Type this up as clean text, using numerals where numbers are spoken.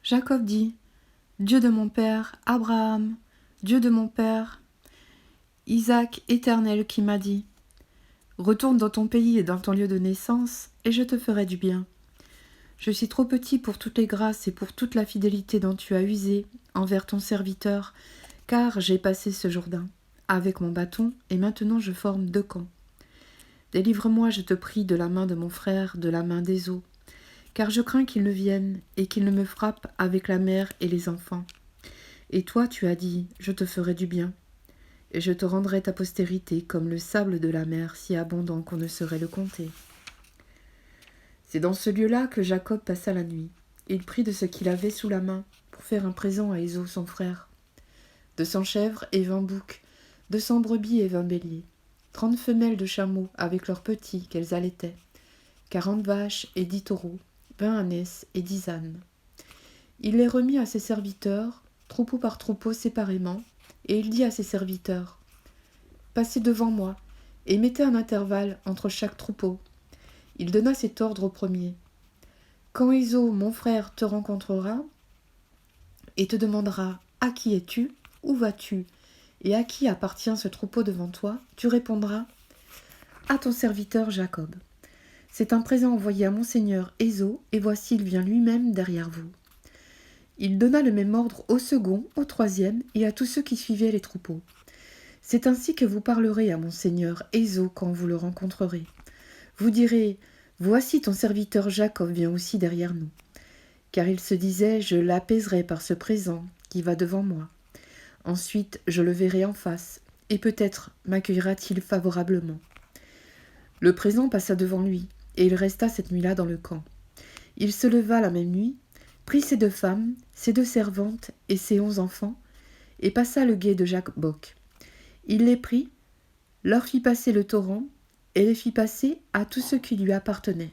Jacob dit, Dieu de mon père, Abraham, Dieu de mon père, Isaac éternel qui m'a dit, retourne dans ton pays et dans ton lieu de naissance, et je te ferai du bien. Je suis trop petit pour toutes les grâces et pour toute la fidélité dont tu as usé envers ton serviteur, car j'ai passé ce Jourdain avec mon bâton, et maintenant je forme 2 camps. Délivre-moi, je te prie, de la main de mon frère, de la main d'Ésaü, car je crains qu'il ne vienne et qu'il ne me frappe avec la mère et les enfants. Et toi, tu as dit, je te ferai du bien, et je te rendrai ta postérité comme le sable de la mer, si abondant qu'on ne saurait le compter. C'est dans ce lieu-là que Jacob passa la nuit. Il prit de ce qu'il avait sous la main pour faire un présent à Ésaü son frère. 200 chèvres et 20 boucs, 200 brebis et 20 béliers, 30 femelles de chameaux avec leurs petits qu'elles allaitaient, 40 vaches et 10 taureaux, 20 ânesses et 10 ânes. Il les remit à ses serviteurs, troupeau par troupeau séparément, et il dit à ses serviteurs, « Passez devant moi, et mettez un intervalle entre chaque troupeau. » Il donna cet ordre au premier. « Quand Ésaü, mon frère, te rencontrera, et te demandera, « À qui es-tu ? Où vas-tu ? Et à qui appartient ce troupeau devant toi ? Tu répondras, « À ton serviteur Jacob. C'est un présent envoyé à mon seigneur Ésaü, et voici il vient lui-même derrière vous. » Il donna le même ordre au second, au troisième, et à tous ceux qui suivaient les troupeaux. « C'est ainsi que vous parlerez à mon seigneur Ésaü quand vous le rencontrerez. Vous direz, « Voici ton serviteur Jacob vient aussi derrière nous. » Car il se disait, « Je l'apaiserai par ce présent qui va devant moi. Ensuite, je le verrai en face, et peut-être m'accueillera-t-il favorablement. » Le présent passa devant lui, et il resta cette nuit-là dans le camp. Il se leva la même nuit, prit ses 2 femmes, ses 2 servantes et ses 11 enfants, et passa le gué de Jabbok. Il les prit, leur fit passer le torrent, et les fit passer à tous ceux qui lui appartenaient.